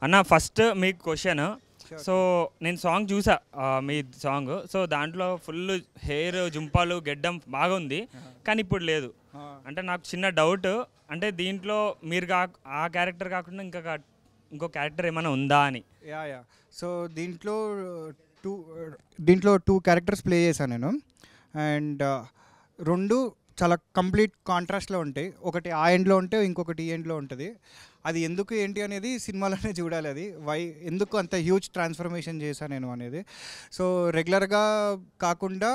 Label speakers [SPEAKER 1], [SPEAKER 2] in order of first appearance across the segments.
[SPEAKER 1] అన్న ఫస్ట్ మీకు question. So నేను సాంగ్ చూసా, మీ సాంగ్. సో దాంట్లో ఫుల్ హెయిర్, జుంపాలు, గెడ్డం బాగుంది, కానీ ఇప్పుడు లేదు. అంటే నాకు చిన్న డౌట్, అంటే దీంట్లో మీరు ఆ క్యారెక్టర్ కాకుండా ఇంకో క్యారెక్టర్ ఏమైనా ఉందా అని.
[SPEAKER 2] యా యా సో దీంట్లో టూ క్యారెక్టర్స్ ప్లే చేశాను నేను. అండ్ రెండు చాలా కంప్లీట్ కాంట్రాస్ట్లో ఉంటాయి. ఒకటి ఆ ఎండ్లో ఉంటే ఇంకొకటి ఈ ఎండ్లో ఉంటుంది. అది ఎందుకు ఏంటి అనేది సినిమాలోనే చూడాలి. అది ఎందుకు అంత హ్యూజ్ ట్రాన్స్ఫర్మేషన్ చేశాను నేను అనేది. సో రెగ్యులర్గా కాకుండా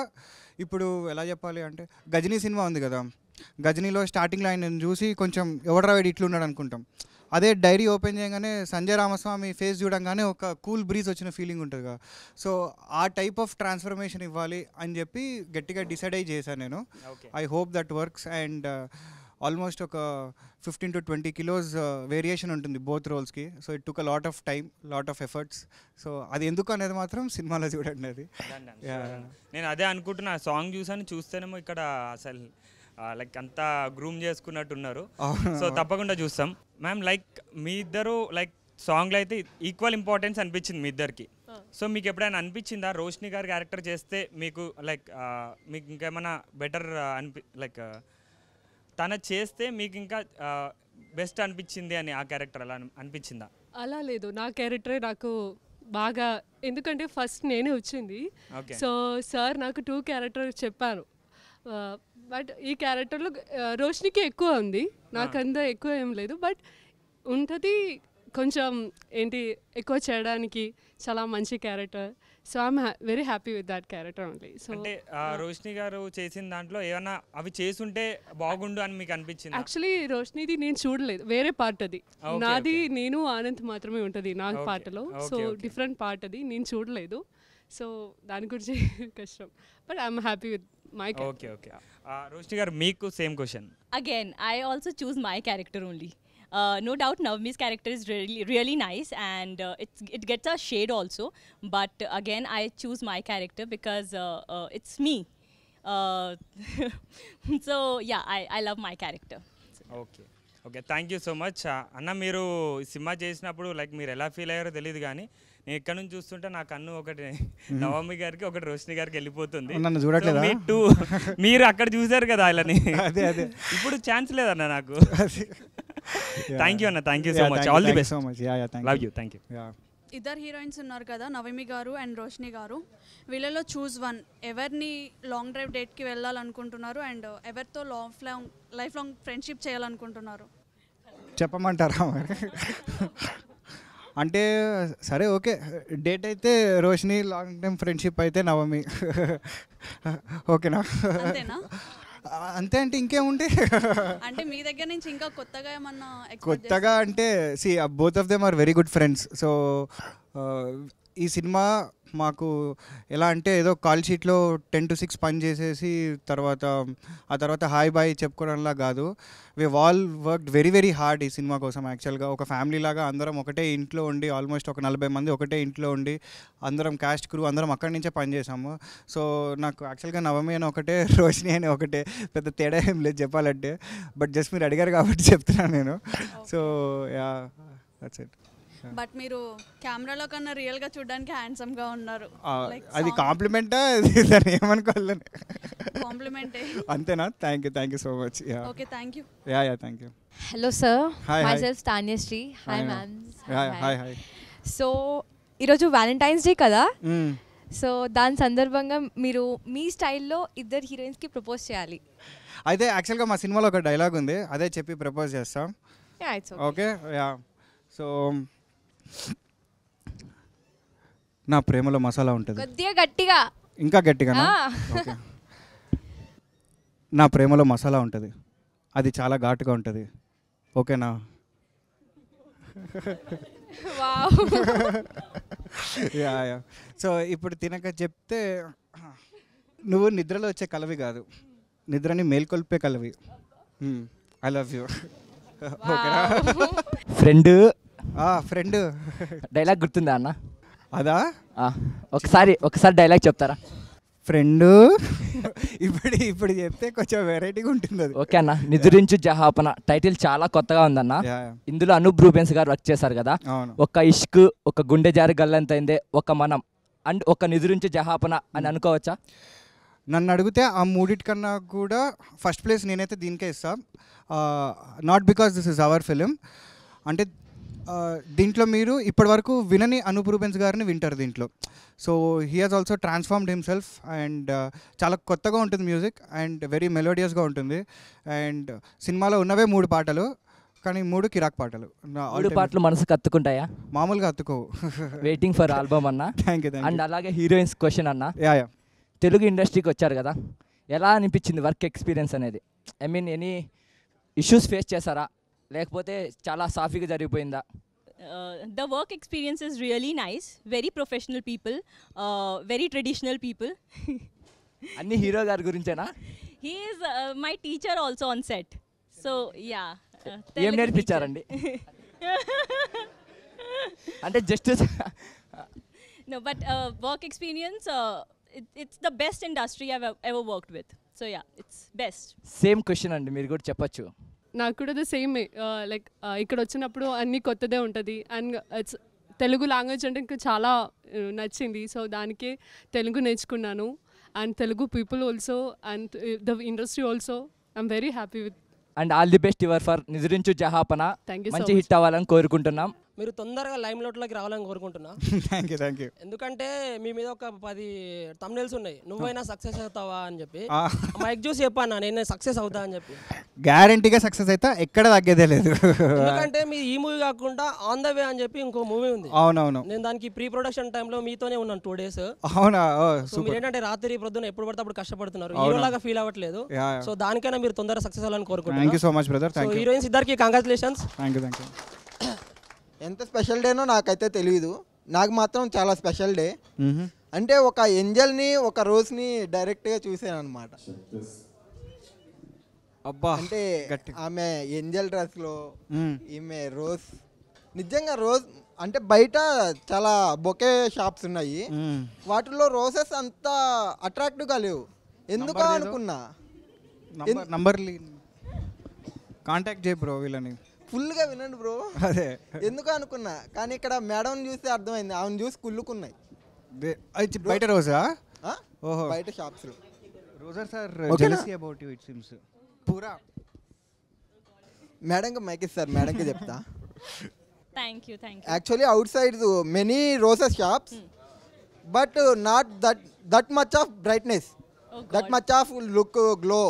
[SPEAKER 2] ఇప్పుడు ఎలా చెప్పాలి అంటే, గజనీ సినిమా ఉంది కదా, గజనీలో స్టార్టింగ్లో ఆయన చూసి కొంచెం ఎవడరా వీడు ఇట్లున్నాడు అనుకుంటాం. అదే డైరీ ఓపెన్ చేయగానే సంజయ్ రామస్వామి ఫేస్ చూడంగానే ఒక కూల్ బ్రీజ్ వచ్చిన ఫీలింగ్ ఉంటుంది కదా. సో ఆ టైప్ ఆఫ్ ట్రాన్స్ఫర్మేషన్ ఇవ్వాలి అని చెప్పి గట్టిగా డిసైడ్ అయ్యి చేశాను నేను. I hope that works. And almost ఒక 15 to 20 kilos వేరియేషన్ ఉంటుంది బోత్ రోల్స్కి. So it took a lot of time, lot of efforts. సో అది ఎందుకు అనేది మాత్రం సినిమాలో చూడండి. అది
[SPEAKER 1] నేను అదే అనుకుంటున్నా, సాంగ్ చూస్తేనేమో ఇక్కడ అసలు లైక్ అంతా గ్రూమ్ చేసుకున్నట్టున్నారు. సో తప్పకుండా చూస్తాం. మ్యామ్, లైక్ మీ ఇద్దరు లైక్ సాంగ్లో అయితే ఈక్వల్ ఇంపార్టెన్స్ అనిపించింది మీ ఇద్దరికి. సో మీకు ఎప్పుడైనా అనిపించిందా రోషిని గారి క్యారెక్టర్ చేస్తే మీకు లైక్ మీకు ఇంకేమైనా బెటర్ లైక్ తన చేస్తే మీకు ఇంకా బెస్ట్ అనిపించింది అని, ఆ క్యారెక్టర్ అలా అనిపించిందా?
[SPEAKER 3] అలా లేదు, నా క్యారెక్టరే నాకు బాగా, ఎందుకంటే ఫస్ట్ నేనే వచ్చింది. సో సార్ నాకు 2 క్యారెక్టర్ చెప్పారు. బట్ ఈ క్యారెక్టర్లో రోషినికి ఎక్కువ ఉంది, నాకంత ఎక్కువ ఏం లేదు. బట్ ఉంటుంది కొంచెం ఏంటి ఎక్కువ చేయడానికి, చాలా మంచి character. So I'm very happy with that character only. So
[SPEAKER 1] అంటే రోషిని గారు చేసిన దాంట్లో ఏమన్నా అవి చేసుంటే బాగుండు అని మీకు అనిపించింది?
[SPEAKER 3] యాక్చువల్లీ రోషినిది నేను చూడలేదు, వేరే పార్ట్ అది. నాది నేను ఆనంద్ మాత్రమే ఉంటుంది నా పాటలో. సో డిఫరెంట్ పార్ట్ అది, నేను చూడలేదు. సో దాని గురించి కష్టం. But I'm happy with my character.
[SPEAKER 1] Okay. Roshni garu, meeku same question.
[SPEAKER 4] Again, I also choose my character only. No doubt Navami's character is really nice, and it gets a shade also. But again, I choose my character because it's me. So yeah, I love my character.
[SPEAKER 1] Okay, thank you so much. Anna, మీరు cinema చేసినప్పుడు like మీరు ఎలా feel అయ్యారో తెలియదు, కానీ నేను ఇక్కడ నుంచి చూస్తుంటే నా కన్ను ఒకటి నవమి గారికి, ఒకటి రోషిని గారికి వెళ్ళిపోతుంది.
[SPEAKER 2] నన్ను చూడట్లేదా?
[SPEAKER 1] మీరు అక్కడ చూసారు కదా అలాని.
[SPEAKER 2] అదే
[SPEAKER 1] ఇప్పుడు ఛాన్స్ లేదన్న నాకు. థ్యాంక్ యూ అన్న, thank you so much. All the best. Love you. Thank you.
[SPEAKER 5] ఇద్దరు హీరోయిన్స్ ఉన్నారు కదా, నవమి గారు అండ్ రోషిని గారు. వీళ్ళలో చూస్ వన్. ఎవరిని లాంగ్ డ్రైవ్ డేట్కి వెళ్ళాలనుకుంటున్నారు అండ్ ఎవరితో లైఫ్ లాంగ్ ఫ్రెండ్షిప్ చేయాలనుకుంటున్నారు?
[SPEAKER 2] చెప్పమంటారా మరి? అంటే సరే, ఓకే, డేట్ అయితే రోషిని, లాంగ్ టైం ఫ్రెండ్షిప్ అయితే నవమి. ఓకేనా? అంతే. అంటే ఇంకేముంటే
[SPEAKER 5] అంటే మీ దగ్గర నుంచి ఇంకా కొత్తగా ఏమన్నా?
[SPEAKER 2] కొత్తగా అంటే both of them are very good friends. So ఈ సినిమా మాకు ఎలా అంటే ఏదో కాల్ షీట్లో 10 to 6 పని చేసేసి ఆ తర్వాత హాయ్ బాయ్ చెప్పుకోవడంలా కాదు. We all worked very very hard ఈ సినిమా కోసం. యాక్చువల్గా ఒక ఫ్యామిలీ లాగా అందరం ఒకటే ఇంట్లో ఉండి, ఆల్మోస్ట్ ఒక 40 మంది ఒకటే ఇంట్లో ఉండి, అందరం క్యాస్ట్ క్రూ అందరం అక్కడి నుంచే పనిచేసాము. సో నాకు యాక్చువల్గా నవమి అని ఒకటే, రోషిని అని ఒకటే, పెద్ద తేడా ఏం లేదు చెప్పాలంటే. బట్ జస్ట్ మీరు అడిగారు కాబట్టి చెప్తున్నాను నేను. So yeah, that's it.
[SPEAKER 5] But మీరు కెమెరాలో కన్నా రియల్గా చూడడానికి హ్యాండ్సమ్గా ఉన్నారు.
[SPEAKER 2] అది కాంప్లిమెంటా? దాన్ని ఏమనుకోవాలని?
[SPEAKER 5] కాంప్లిమెంటే.
[SPEAKER 2] అంతేనా? Thank you so much.
[SPEAKER 5] Okay, thank you.
[SPEAKER 2] Yeah thank you.
[SPEAKER 6] Hello sir, myself
[SPEAKER 2] Hi.
[SPEAKER 6] Tanyashree. Hi ma'am.
[SPEAKER 2] Hi.
[SPEAKER 6] So ఈరోజు వ్యాలంటైన్స్ డే కదా, సో దాని సందర్భంగా మీరు మీ స్టైల్లో ఇద్దరు హీరోయిన్స్కి ప్రపోజ్ చేయాలి.
[SPEAKER 2] అయితే యాక్చువల్గా మా సినిమాలో ఒక డైలాగ్ ఉంది, అదే చెప్పి ప్రపోజ్ చేస్తాం. ఓకే. యా. సో నా ప్రేమలో మసాలా ఉంటుంది.
[SPEAKER 6] కొద్దిగా గట్టిగా.
[SPEAKER 2] ఇంకా గట్టిగానా? ఓకే. నా ప్రేమలో మసాలా ఉంటుంది, అది చాలా ఘాటుగా ఉంటుంది. ఓకేనా? యా. సో ఇప్పుడు తినక చెప్తే, నువ్వు నిద్రలో వచ్చే కలవి కాదు, నిద్రని మేల్కొల్పే కలవి. I love you. ఓకేనా? ఫ్రెండ్
[SPEAKER 7] డైలాగ్ గుర్తుందా అన్న?
[SPEAKER 2] అదా?
[SPEAKER 7] ఒకసారి డైలాగ్ చెప్తారా?
[SPEAKER 2] ఫ్రెండ్ ఇప్పుడు చెప్తే కొంచెం వెరైటీగా ఉంటుంది అది.
[SPEAKER 7] ఓకే అన్న, నిద్రించు జహాపన టైటిల్ చాలా కొత్తగా ఉందన్న. ఇందులో అనూప్ రూబెన్స్ గారు వర్క్ చేశారు కదా.
[SPEAKER 2] అవును.
[SPEAKER 7] ఒక ఇష్క్, ఒక గుండె జారి గల్లంతైందే, ఒక మనం అండ్ ఒక నిద్రించు జహాపన అని అనుకోవచ్చా?
[SPEAKER 2] నన్ను అడిగితే ఆ మూడిటికన్నా కూడా ఫస్ట్ ప్లేస్ నేనైతే దీనికే ఇస్తా. Not because this is our film. అంటే దీంట్లో మీరు ఇప్పటివరకు వినని అనూప్ రూబెన్స్ గారిని వింటారు దీంట్లో. So he has also transformed himself and చాలా కొత్తగా ఉంటుంది మ్యూజిక్ అండ్ వెరీ మెలోడియస్గా ఉంటుంది. అండ్ సినిమాలో ఉన్నవే 3 పాటలు, కానీ 3 కిరాక్ పాటలు.
[SPEAKER 7] 3 పాటలు మనసుకు అత్తుకుంటాయా?
[SPEAKER 2] మామూలుగా అత్తుకోవు.
[SPEAKER 7] వెయిటింగ్ ఫర్ ఆల్బమ్ అన్న.
[SPEAKER 2] Thank you.
[SPEAKER 7] అండ్ అలాగే హీరోయిన్స్ క్వశ్చన్ అన్న.
[SPEAKER 2] యా.
[SPEAKER 7] తెలుగు ఇండస్ట్రీకి వచ్చారు కదా, ఎలా అనిపించింది వర్క్ ఎక్స్పీరియన్స్ అనేది? I mean any issues face చేశారా, లేకపోతే చాలా సాఫీగా జరిగిపోయిందా?
[SPEAKER 4] The work experience is really nice. Very professional people, very traditional people.
[SPEAKER 7] అన్ని హీరో గారి గురించేనా?
[SPEAKER 4] He is my teacher also on set. So yeah.
[SPEAKER 7] ఏం నేర్పించారండి? అంటే just
[SPEAKER 4] No, but work experience, it's the best industry I've ever worked with. So yeah, it's best.
[SPEAKER 7] Same question అండి, మీరు కూడా చెప్పొచ్చు.
[SPEAKER 3] నాకు కూడా ద సేమ్ లైక్ ఇక్కడ వచ్చినప్పుడు అన్నీ కొత్తదే ఉంటుంది అండ్ ఇట్స్ తెలుగు లాంగ్వేజ్ అంటే ఇంకా చాలా నచ్చింది. సో దానికే తెలుగు నేర్చుకున్నాను and Telugu people also and the industry also I'm very happy with.
[SPEAKER 7] And all the best your for Nidrinchu Jahapana.
[SPEAKER 3] Thank you.
[SPEAKER 7] మంచి హిట్ అవ్వాలని కోరుకుంటున్నాం.
[SPEAKER 8] మీరు తొందరగా లైమ్ లోట్లోకి రావాలని కోరుకుంటున్నా.
[SPEAKER 2] Thank you.
[SPEAKER 8] ఎందుకంటే మీ మీద ఒక 10 thumbnails ఉన్నాయి, నువ్వైనా సక్సెస్ అవుతావా అని చెప్పి. మైక్ చూసి చెప్పాను నేను సక్సెస్ అవుతా అని చెప్పి.
[SPEAKER 2] గ్యారంటీగా సక్సెస్ అయితే ఎక్కడ తగ్గేదే లేదు.
[SPEAKER 8] ఎందుకంటే మీ ఈ మూవీ కాకుండా ఆన్ ద వే అని చెప్పి ఇంకో మూవీ ఉంది.
[SPEAKER 2] అవునవును.
[SPEAKER 8] నేను దానికి ప్రీ ప్రొడక్షన్ టైంలో మీతోనే ఉన్నాను 2 days.
[SPEAKER 2] అవునా?
[SPEAKER 8] సో మీరు ఏంటంటే రాత్రి ప్రొద్దున ఎప్పుడు పడితే అప్పుడు కష్టపడుతున్నారు, హీరోలాగా ఫీల్ అవ్వట్లేదు. సో దానికైనా మీరు తొందరగా సక్సెస్ అవ్వాలని కోరుకుంటున్నాను.
[SPEAKER 2] Thank you so much brother.
[SPEAKER 8] So heroines ఇద్దరికి కంగ్రాచులేషన్స్.
[SPEAKER 2] Thank you.
[SPEAKER 9] ఎంత స్పెషల్ డేనో నాకైతే తెలియదు, నాకు మాత్రం చాలా స్పెషల్ డే. అంటే ఒక ఏంజల్ని, ఒక రోజ్ని డైరెక్ట్గా చూసాను అనమాట.
[SPEAKER 2] అబ్బా,
[SPEAKER 9] అంటే ఆమె ఏంజల్ డ్రెస్లో, ఈమె రోజ్. నిజంగా రోజ్ అంటే బయట చాలా బొకే షాప్స్ ఉన్నాయి, వాటిల్లో రోజెస్ అంత అట్రాక్టివ్గా లేవు. ఎందుకో అనుకున్నా.
[SPEAKER 2] నంబర్ కాంటాక్ట్ చేయ బ్రో వీళ్ళని.
[SPEAKER 9] ఫుల్గా వినండి బ్రో.
[SPEAKER 2] అదే
[SPEAKER 9] ఎందుకు అనుకున్నా, కానీ ఇక్కడ మేడం చూస్తే అర్థమైంది, ఆమెను చూసి కుళ్ళుకున్నాయి.
[SPEAKER 2] బయట రోజా?
[SPEAKER 9] ఓహో, బయట shops
[SPEAKER 2] Roja sir jealousy about you it seems. పూరా
[SPEAKER 9] మేడంకి మైక్ ఇస్తారు, మేడంకి చెప్తా.
[SPEAKER 4] Thank you.
[SPEAKER 9] Actually outside many roses shops, but not that much of brightness, that much of look glow.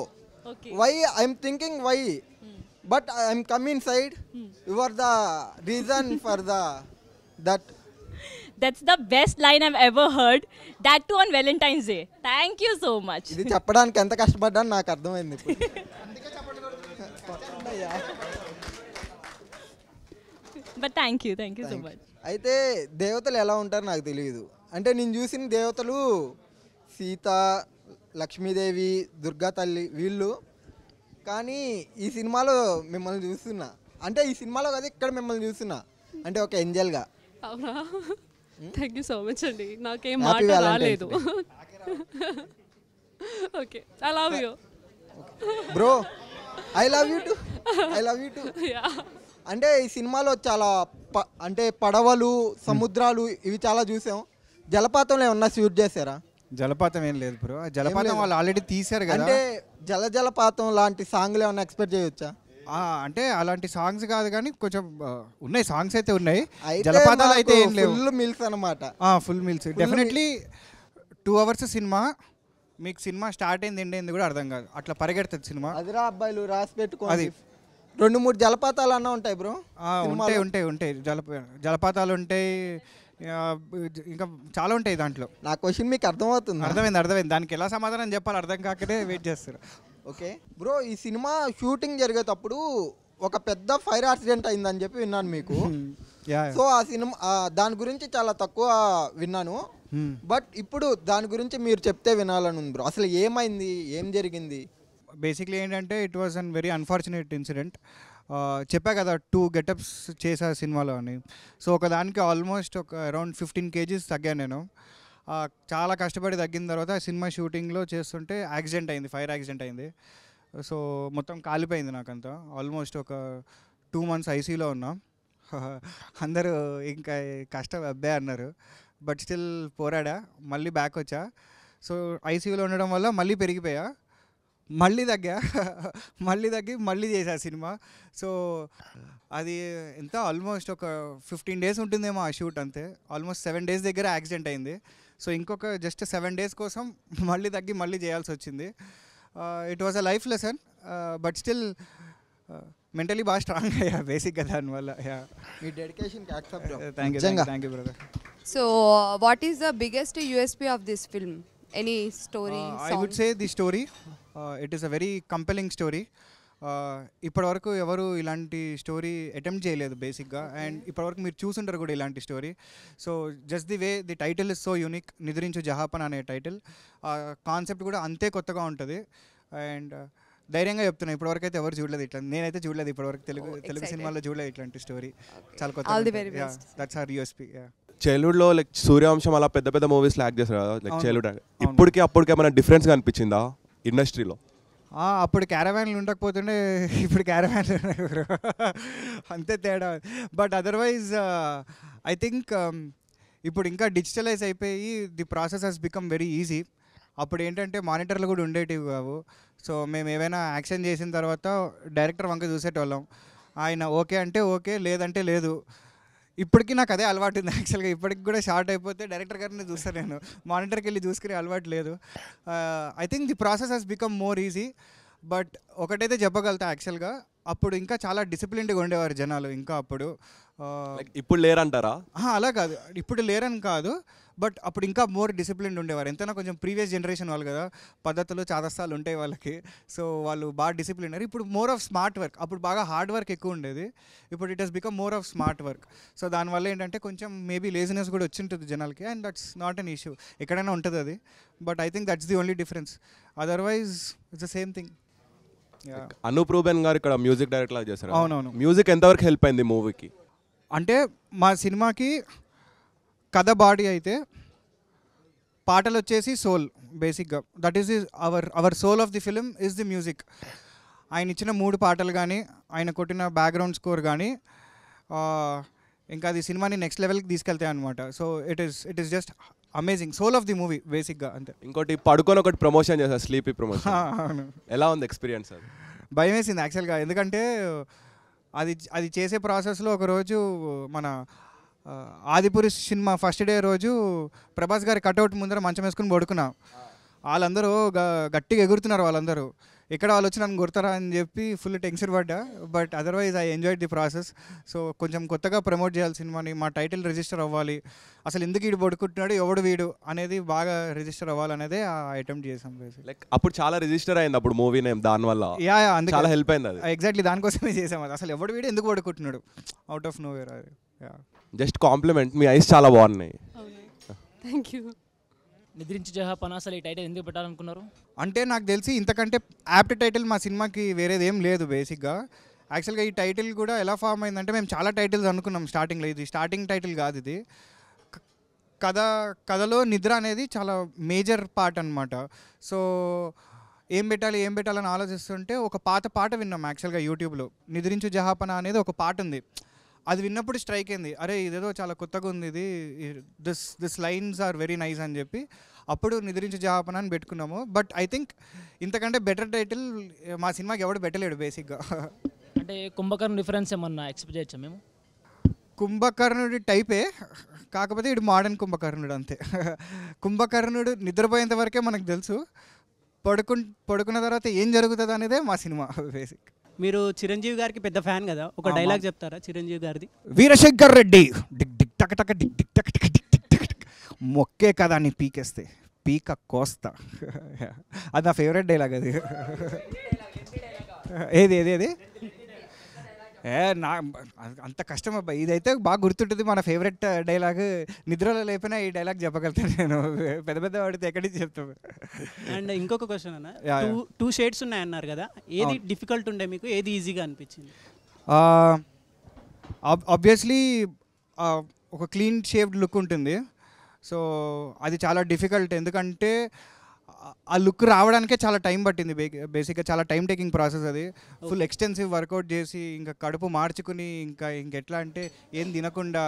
[SPEAKER 4] Okay.
[SPEAKER 9] Why I'm thinking why, but I'm come inside. You are the reason for that.
[SPEAKER 4] That's the best line I've ever heard. That too on Valentine's Day. Thank you so much.
[SPEAKER 9] ఇది చెప్పడానికి ఎంత కష్టపడ్డాను నాకు అర్థమైంది ఇప్పుడు.
[SPEAKER 4] But thank you so much.
[SPEAKER 9] అయితే దేవతలు ఎలా ఉంటారో నాకు తెలియదు. అంటే నేను చూసిన దేవతలు సీత, లక్ష్మీదేవి, దుర్గా తల్లి వీళ్ళు. కానీ ఈ సినిమాలో మిమ్మల్ని చూస్తున్నా, అంటే ఈ సినిమాలో కదా ఇక్కడ మిమ్మల్ని చూస్తున్నా, అంటే ఒక ఏంజల్గా.
[SPEAKER 3] అవునా? థ్యాంక్ యూ సో మచ్ అండి, నాకేం
[SPEAKER 9] Happy
[SPEAKER 3] మాట
[SPEAKER 9] Valentine's
[SPEAKER 3] రాలేదు. Okay, I love you
[SPEAKER 9] bro. I love you to. అంటే ఈ సినిమాలో చాలా అంటే పడవలు, సముద్రాలు ఇవి చాలా చూసాం. జలపాతంలో ఏమన్నా షూట్ చేశారా?
[SPEAKER 2] జలపాతం ఏం లేదు బ్రో, జలపాతం వాళ్ళు ఆల్రెడీ తీశారు కదా.
[SPEAKER 9] అంటే జలపాతం లాంటి సాంగ్లు ఏమన్నా ఎక్స్పెక్ట్ చేయొచ్చా?
[SPEAKER 2] అంటే అలాంటి సాంగ్స్ కాదు కానీ కొంచెం ఉన్నాయి, సాంగ్స్ అయితే ఉన్నాయి. జలపాతాలు అయితే ఏం లేవు.
[SPEAKER 9] ఫుల్ మీల్స్ అనమాట.
[SPEAKER 2] Full meals definitely. 2 hours cinema, మీకు సినిమా స్టార్ట్ అయింది ఎండ్ అయింది కూడా అర్థం కాదు, అట్లా పరిగెడుతుంది సినిమా.
[SPEAKER 9] అదిరా అబ్బాయిలు రాసి పెట్టుకోండి. 2-3 జలపాతాలు అన్నా ఉంటాయి బ్రో.
[SPEAKER 2] ఉంటాయి జలపాతాలు ఉంటాయి, ఇంకా చాలా ఉంటాయి దాంట్లో.
[SPEAKER 9] నా క్వశ్చన్ మీకు అర్థమవుతుంది?
[SPEAKER 2] అర్థమైంది. దానికి ఎలా సమాధానం చెప్పాలి అర్థం కాకనే వెయిట్ చేస్తారు.
[SPEAKER 9] ఓకే బ్రో, ఈ సినిమా షూటింగ్ జరిగేటప్పుడు ఒక పెద్ద ఫైర్ యాక్సిడెంట్ అయిందని చెప్పి విన్నాను మీకు. సో ఆ సినిమా దాని గురించి చాలా తక్కువ విన్నాను, బట్ ఇప్పుడు దాని గురించి మీరు చెప్తే వినాలని ఉంది బ్రో. అసలు ఏమైంది, ఏం జరిగింది?
[SPEAKER 2] బేసిక్లీ ఏంటంటే it was an very unfortunate incident. చెప్పా కదా 2 గెటప్స్ చేసా సినిమాలో అని. సో ఒకదానికి ఆల్మోస్ట్ ఒక అరౌండ్ 15 kgs తగ్గాను నేను. చాలా కష్టపడి తగ్గిన తర్వాత సినిమా షూటింగ్లో చేస్తుంటే యాక్సిడెంట్ అయింది, ఫైర్ యాక్సిడెంట్ అయింది. సో మొత్తం కాలిపోయింది నాకంతా. ఆల్మోస్ట్ ఒక 2 months ఐసీయూలో ఉన్నా. అందరూ ఇంకా కష్టం అబ్బే అన్నారు, బట్ స్టిల్ పోరాడా, మళ్ళీ బ్యాక్ వచ్చా. సో ఐసీయూలో ఉండడం వల్ల మళ్ళీ పెరిగిపోయా, మళ్ళీ తగ్గి మళ్ళీ చేసా సినిమా. సో అది ఎంత ఆల్మోస్ట్ ఒక 15 days ఉంటుందేమో ఆ షూట్, అంతే. ఆల్మోస్ట్ 7 days దగ్గర యాక్సిడెంట్ అయింది. సో ఇంకొక జస్ట్ 7 days కోసం మళ్ళీ తగ్గి మళ్ళీ చేయాల్సి వచ్చింది. It was a life lesson, but still mentally బాగా స్ట్రాంగ్ అయ్యా బేసిక్గా దానివల్ల.
[SPEAKER 9] మీ dedication
[SPEAKER 2] thank you brother.
[SPEAKER 6] So, what is the biggest USP of this film? Any story?
[SPEAKER 2] I would say the story. It is a very compelling story. ఇప్పటివరకు ఎవరు ఇలాంటి story attempt చేయలేదు బేసిక్గా, అండ్ ఇప్పటివరకు మీరు చూసుంటారు కూడా ఇలాంటి story. So just the way the title is so unique, Nidrinchu Jahapana అనే టైటిల్. కాన్సెప్ట్ కూడా అంతే కొత్తగా ఉంటుంది. అండ్ ధైర్యంగా చెప్తున్నా, ఇప్పటివరకు అయితే ఎవరు చూడలేదు ఇట్లా, నేనైతే చూడలేదు ఇప్పటివరకు తెలుగు సినిమాలో చూడలేదు ఇట్లాంటి స్టోరీ. చాలా కొత్త. That's our USP.
[SPEAKER 10] చైల్డ్హుడ్లో లైక్ సూర్యవంశం అలా పెద్ద పెద్ద మూవీస్లో యాక్ట్ చేస్తారు కదా, లైక్ చైల్డ్హుడ్ అప్పటికి ఏమైనా డిఫరెన్స్గా అనిపించిందా ఇండస్ట్రీలో?
[SPEAKER 2] అప్పుడు క్యారవాన్లు ఉండకపోతుండే, ఇప్పుడు క్యారవాన్లు అంతే తేడా. బట్ అదర్వైజ్ ఐ థింక్ ఇప్పుడు ఇంకా డిజిటలైజ్ అయిపోయి the process has become very easy. అప్పుడు ఏంటంటే మానిటర్లు కూడా ఉండేటివి కావు. సో మేము ఏమైనా యాక్షన్ చేసిన తర్వాత డైరెక్టర్ వంక చూసేటోళ్ళం, ఆయన ఓకే అంటే ఓకే, లేదంటే లేదు. ఇప్పటికీ నాకు అదే అలవాటు ఉంది యాక్చువల్గా. ఇప్పటికి కూడా షార్ట్ అయిపోతే డైరెక్టర్ గారిని చూస్తాను, నేను మానిటర్కి వెళ్ళి చూసుకునే అలవాటు లేదు. I think the process has become more easy. But ఒకటైతే చెప్పగలుగుతా, యాక్చువల్గా అప్పుడు ఇంకా చాలా డిసిప్లిన్డ్గా ఉండేవారు జనాలు. ఇంకా అప్పుడు
[SPEAKER 10] ఇప్పుడు లేరంటారా?
[SPEAKER 2] అలా కాదు, ఇప్పుడు లేరని కాదు, బట్ అప్పుడు ఇంకా మోర్ డిసిప్లిన్డ్ ఉండేవారు. ఎంతైనా కొంచెం ప్రీవియస్ జనరేషన్ వాళ్ళు కదా, పద్ధతులు చాదస్తాలు ఉంటాయి వాళ్ళకి. సో వాళ్ళు బాగా డిసిప్లిన్. ఇప్పుడు మోర్ ఆఫ్ స్మార్ట్ వర్క్. అప్పుడు బాగా హార్డ్ వర్క్ ఎక్కువ ఉండేది, ఇప్పుడు it has become more of smart work. So దానివల్ల ఏంటంటే కొంచెం మేబీ లేజినెస్ కూడా వచ్చింటుంది జనాలకి, and that's not an issue. ఎక్కడైనా ఉంటుంది అది, but I think that's the only difference. Otherwise it's the same thing.
[SPEAKER 10] Anup Ruben గారు ఇక్కడ మ్యూజిక్ డైరెక్టర్ లాగా చేశారు.
[SPEAKER 2] అవునవును.
[SPEAKER 10] మ్యూజిక్ ఎంతవరకు హెల్ప్ అయింది మూవీకి?
[SPEAKER 2] అంటే మా సినిమాకి కథ బాడీ అయితే, పాటలు వచ్చేసి సోల్ బేసిక్గా. That is our soul of the film is the music. ఆయన ఇచ్చిన 3 పాటలు కానీ, ఆయన కొట్టిన బ్యాక్గ్రౌండ్ స్కోర్ కానీ, ఇంకా అది సినిమాని నెక్స్ట్ లెవెల్కి తీసుకెళ్తాయి అనమాట. So it is just amazing, soul of the movie బేసిక్గా, అంతే.
[SPEAKER 10] ఇంకోటి పడుకొని ఒకటి ప్రమోషన్ చేశారు, స్లీపీ ప్రమోషన్. ఎలా ఉంది ఎక్స్పీరియన్స్? అది
[SPEAKER 2] భయం వేసింది యాక్చువల్గా, ఎందుకంటే అది చేసే ప్రాసెస్లో ఒకరోజు మన ఆదిపురుష్ సినిమా ఫస్ట్ డే రోజు ప్రభాస్ గారి కట్అవుట్ ముందర మంచం వేసుకుని పడుకున్నా. వాళ్ళందరూ గట్టిగా ఎగురుతున్నారు వాళ్ళందరూ. ఎక్కడ వాళ్ళు వచ్చి నన్ను కొడతారా అని చెప్పి ఫుల్ టెన్షన్ పడ్డా. But otherwise I enjoyed the process. So కొంచెం కొత్తగా ప్రమోట్ చేయాలి సినిమాని, మా టైటిల్ రిజిస్టర్ అవ్వాలి, అసలు ఎందుకు వీడు పడుకుంటున్నాడు, ఎవడు వీడు అనేది బాగా రిజిస్టర్ అవ్వాలనేదే ఆ అటెంప్ట్ చేసాం.
[SPEAKER 10] లైక్ అప్పుడు చాలా రిజిస్టర్ అయింది అప్పుడు మూవీ నేమ్, దానివల్ల
[SPEAKER 2] అందుకే
[SPEAKER 10] చాలా హెల్ప్ అయింది అది.
[SPEAKER 2] ఎగ్జాక్ట్లీ దానికోసమే చేసాం అది. అసలు ఎవడు వీడు ఎందుకు పడుకుంటున్నాడు, అవుట్ ఆఫ్ నోవేర్. అది
[SPEAKER 10] జస్ట్ కాంప్లిమెంట్, మీ ఐస్ చాలా బాగున్నాయి.
[SPEAKER 3] Thank you.
[SPEAKER 11] నిద్రించి జహాపన అసలు ఈ టైటిల్ ఎందుకు పెట్టాలనుకున్నారు?
[SPEAKER 2] అంటే నాకు తెలిసి ఇంతకంటే యాప్ట్ టైటిల్ మా సినిమాకి వేరేది ఏం లేదు బేసిక్గా. యాక్చువల్గా ఈ టైటిల్ కూడా ఎలా ఫామ్ అయిందంటే, మేము చాలా టైటిల్స్ అనుకున్నాం స్టార్టింగ్లో, ఇది స్టార్టింగ్ టైటిల్ కాదు. ఇది కథలో నిద్ర అనేది చాలా మేజర్ పార్ట్ అనమాట. సో ఏం పెట్టాలని ఆలోచిస్తుంటే ఒక పాట విన్నాం యాక్చువల్గా యూట్యూబ్లో. నిద్రించు జహాపన అనేది ఒక పాట ఉంది. అది విన్నప్పుడు స్ట్రైక్ అయింది, అరే ఇదేదో చాలా కొత్తగా ఉంది, ఇది this lines are very nice అని చెప్పి అప్పుడు నిద్రించు జహాపన అని పెట్టుకున్నాము. బట్ ఐ థింక్ ఇంతకంటే బెటర్ టైటిల్ మా సినిమాకి ఎవడు పెట్టలేడు బేసిక్గా.
[SPEAKER 11] అంటే కుంభకర్ణ డిఫరెన్స్ ఏమన్నా ఎక్స్పెక్ట్ చేయొచ్చా మేము?
[SPEAKER 2] కుంభకర్ణుడి టైపే, కాకపోతే ఇటు మోడర్న్ కుంభకర్ణుడు అంతే. కుంభకర్ణుడు నిద్రపోయేంత వరకే మనకు తెలుసు, పడుకున్న తర్వాత ఏం జరుగుతుంది అనేదే మా సినిమా బేసిక్.
[SPEAKER 12] మీరు చిరంజీవి గారికి పెద్ద ఫ్యాన్ కదా, ఒక డైలాగ్ చెప్తారా చిరంజీవి గారిది?
[SPEAKER 2] వీరశంకర్ రెడ్డి డిక్ డిక్ టక్ టక్ డిక్ డిక్ టక్ టక్ డిక్ డిక్ టక్ టక్ మొక్కే కదా అని పీకేస్తే పీక కోస్తా. అది నా ఫేవరెట్ డైలాగ్ అది. ఏది నా అంత కష్టం అబ్బాయి, ఇదైతే బాగా గుర్తుంటుంది. మన ఫేవరెట్ డైలాగ్, నిద్రలో లేపినా ఈ డైలాగ్ చెప్పగలుగుతాను నేను. పెద్ద వాడితే ఎక్కడి నుంచి చెప్తాను.
[SPEAKER 12] అండ్ ఇంకొక క్వశ్చన్ అన్న, 2 షేడ్స్ ఉన్నాయన్నారు కదా, ఏది డిఫికల్ట్ ఉండే మీకు, ఏది ఈజీగా అనిపించింది?
[SPEAKER 2] ఆబ్వియస్లీ ఒక క్లీన్ షేవ్డ్ లుక్ ఉంటుంది. సో అది చాలా డిఫికల్ట్, ఎందుకంటే ఆ లుక్ రావడానికే చాలా టైం పట్టింది. బేసిక్గా చాలా టైం టేకింగ్ ప్రాసెస్ అది. ఫుల్ ఎక్స్టెన్సివ్ వర్కౌట్ చేసి ఇంకా కడుపు మార్చుకుని ఇంకెట్లా అంటే ఏం తినకుండా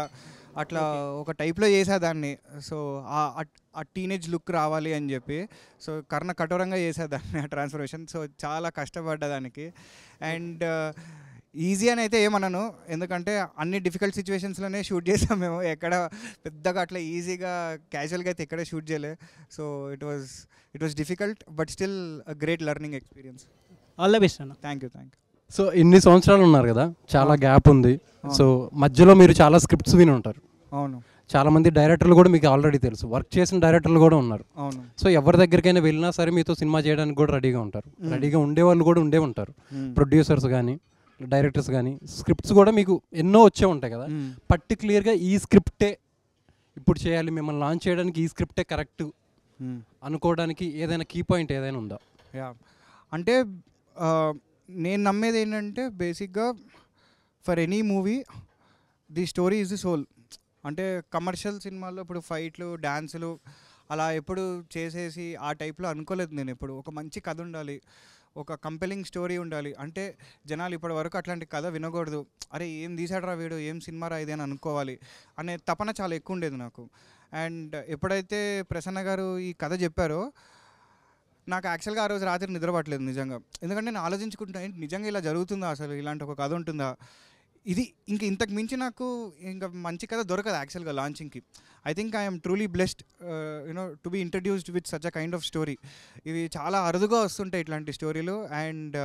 [SPEAKER 2] అట్లా ఒక టైప్లో చేసేదాన్ని. సో ఆ టీనేజ్ లుక్ రావాలి అని చెప్పి సో కర్ణ కఠోరంగా చేసేదాన్ని ఆ ట్రాన్స్ఫర్మేషన్. సో చాలా కష్టపడ్డదానికి. అండ్ ఈజీ అని అయితే ఏమన్నాను, ఎందుకంటే అన్ని డిఫికల్ట్ సిచ్యువేషన్స్లోనే షూట్ చేసాం మేము. ఎక్కడ పెద్దగా అట్లా ఈజీగా క్యాజువల్గా అయితే ఎక్కడ షూట్ చేయలే. So it was difficult but still great learning experience.
[SPEAKER 12] All the best అన్న.
[SPEAKER 2] Thank you.
[SPEAKER 13] సో ఇన్ని సంవత్సరాలు ఉన్నారు కదా, చాలా గ్యాప్ ఉంది. సో మధ్యలో మీరు చాలా స్క్రిప్ట్స్ విని ఉంటారు.
[SPEAKER 2] అవును.
[SPEAKER 13] చాలామంది డైరెక్టర్లు కూడా మీకు ఆల్రెడీ తెలుసు, వర్క్ చేసిన డైరెక్టర్లు కూడా ఉన్నారు.
[SPEAKER 2] అవును.
[SPEAKER 13] సో ఎవరి దగ్గరికైనా వెళ్ళినా సరే మీతో సినిమా చేయడానికి కూడా రెడీగా ఉంటారు. రెడీగా ఉండేవాళ్ళు కూడా ఉండే ఉంటారు. ప్రొడ్యూసర్స్ కానీ డైరెక్టర్స్ కానీ స్క్రిప్ట్స్ కూడా మీకు ఎన్నో వచ్చే ఉంటాయి కదా. పర్టిక్యులర్గా ఈ స్క్రిప్టే ఇప్పుడు చేయాలి, మిమ్మల్ని లాంచ్ చేయడానికి ఈ స్క్రిప్టే కరెక్ట్ అనుకోవడానికి ఏదైనా కీ పాయింట్ ఏదైనా ఉందా?
[SPEAKER 2] యా, అంటే నేను నమ్మేది ఏంటంటే బేసిక్గా for any movie the story is the soul. అంటే కమర్షియల్ సినిమాల్లో ఇప్పుడు ఫైట్లు డ్యాన్సులు అలా ఎప్పుడు చేసేసి ఆ టైప్లో అనుకోలేదు నేను ఎప్పుడు. ఒక మంచి కథ ఉండాలి, ఒక కంపెలింగ్ స్టోరీ ఉండాలి. అంటే జనాలు ఇప్పటి వరకు అట్లాంటి కథ వినకూడదు, అరే ఏం తీసాడరా వీడు, ఏం సినిమా రా ఇది అని అనుకోవాలి అనే తపన చాలా ఎక్కువ ఉండేది నాకు. అండ్ ఎప్పుడైతే ప్రసన్న గారు ఈ కథ చెప్పారో నాకు యాక్చువల్గా ఆ రోజు రాత్రి నిద్ర పట్టలేదు నిజంగా. ఎందుకంటే నేను ఆలోచించుకుంటున్నా ఏంటి నిజంగా ఇలా జరుగుతుందా, అసలు ఇలాంటి ఒక కథ ఉంటుందా, ఇది ఇంతకు మించి నాకు ఇంకా మంచి కథ దొరకదు యాక్చువల్గా లాంచింగ్కి. I think I'm truly blessed you know to be introduced with such a kind of story. ఇవి చాలా అరుదుగా వస్తుంటాయి ఇట్లాంటి స్టోరీలు. అండ్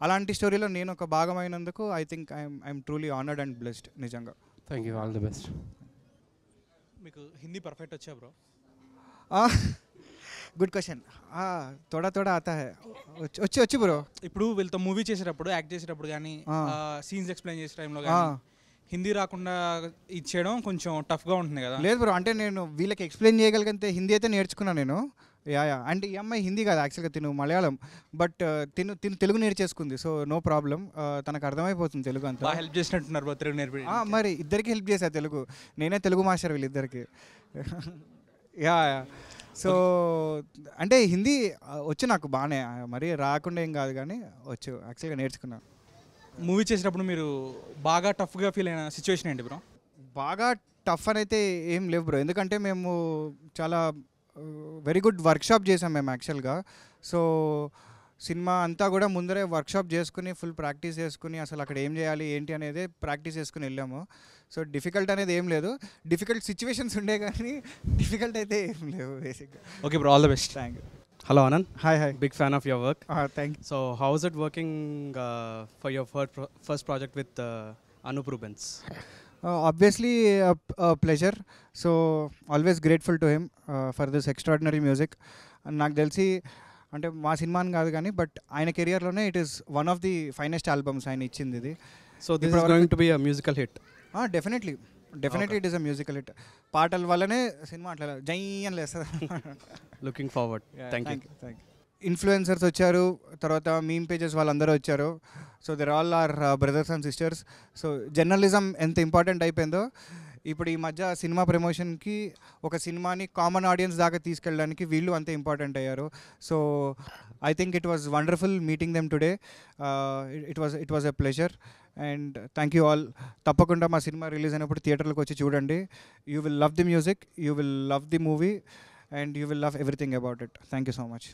[SPEAKER 2] అలాంటి స్టోరీలో నేను ఒక భాగమైనందుకు I think I'm truly honoured and blessed నిజంగా.
[SPEAKER 13] Thank you, all the best.
[SPEAKER 14] మీకు హిందీ పర్ఫెక్ట్ వచ్చా బ్రో?
[SPEAKER 2] Good question. తోడా ఆతా హై. వచ్చి బ్రో.
[SPEAKER 14] ఇప్పుడు వీళ్ళతో మూవీ చేసేటప్పుడు యాక్ట్ చేసేటప్పుడు కానీ సీన్స్ ఎక్స్ప్లెయిన్ చేసే టైంలో కానీ హిందీ రాకుండా ఇచ్చేయడం కొంచెం టఫ్గా ఉంటుంది కదా?
[SPEAKER 2] లేదు బ్రో, అంటే నేను వీళ్ళకి ఎక్స్ప్లెయిన్ చేయగలిగితే హిందీ అయితే నేర్చుకున్నాను నేను. యా అంటే ఈ అమ్మాయి హిందీ కాదు యాక్చువల్గా, తిను మలయాళం. బట్ తిను తెలుగు నేర్చేసుకుంది. సో నో ప్రాబ్లం, తనకు అర్థమైపోతుంది తెలుగు అంతా.
[SPEAKER 14] హెల్ప్ చేసినట్టున్నారు తెలుగు నేర్పి.
[SPEAKER 2] మరి ఇద్దరికి హెల్ప్ చేశా తెలుగు, నేనే తెలుగు మాస్టర్ వీళ్ళిద్దరికి. యా సో అంటే హిందీ వచ్చు నాకు బాగానే, మరీ రాకుండా ఏం కాదు కానీ వచ్చు, యాక్చువల్గా నేర్చుకున్నా.
[SPEAKER 14] మూవీ చేసేటప్పుడు మీరు బాగా టఫ్గా ఫీల్ అయిన సిచ్యువేషన్ ఏంటి బ్రో?
[SPEAKER 2] బాగా టఫ్ అని అయితే ఏం లేవు బ్రో, ఎందుకంటే మేము చాలా వెరీ గుడ్ వర్క్షాప్ చేసాం మేము యాక్చువల్గా. సో సినిమా అంతా కూడా ముందరే వర్క్షాప్ చేసుకుని ఫుల్ ప్రాక్టీస్ చేసుకుని అసలు అక్కడ ఏం చేయాలి ఏంటి అనేది ప్రాక్టీస్ చేసుకుని వెళ్ళాము. సో డిఫికల్ట్ అనేది ఏం లేదు, డిఫికల్ట్ సిచ్యువేషన్స్ ఉండే కానీ డిఫికల్ట్ అయితే ఏం లేవు బేసిక్గా.
[SPEAKER 14] Okay bro, all the best.
[SPEAKER 2] Thank you.
[SPEAKER 15] Hello Anand.
[SPEAKER 2] Hi.
[SPEAKER 15] Big fan of your work.
[SPEAKER 2] Thank you.
[SPEAKER 15] So how is it working for your first project with Anup Rubens?
[SPEAKER 2] Obviously a pleasure. So always grateful to him for this extraordinary music. నాకు తెలిసి అంటే మా cinema అని కాదు కానీ but ఆయన కెరియర్లోనే it is one of the finest albums ఆయన ఇచ్చింది ఇది.
[SPEAKER 15] So this is going to be a musical hit.
[SPEAKER 2] Definitely it is a musical hit. పాటల వల్లనే సినిమా అట్లా జై అని లేస్తుంది.
[SPEAKER 15] Looking forward. Thank you.
[SPEAKER 2] Influencers వచ్చారు, తర్వాత మీమ్ పేజెస్ వాళ్ళందరూ వచ్చారు. So there all are brothers and sisters. So journalism ఎంత ఇంపార్టెంట్ అయిపోయిందో ఇప్పుడు ఈ మధ్య సినిమా ప్రమోషన్కి ఒక సినిమాని కామన్ ఆడియన్స్ దాకా తీసుకెళ్ళడానికి వీళ్ళు అంతే ఇంపార్టెంట్ అయ్యారు. So I think it was wonderful meeting them today. It was a pleasure and thank you all. తప్పకుండా మా సినిమా రిలీజ్ అయినప్పుడు థియేటర్లకు వచ్చి చూడండి. You will love the music, you will love the movie and you will love everything about it. Thank you so much.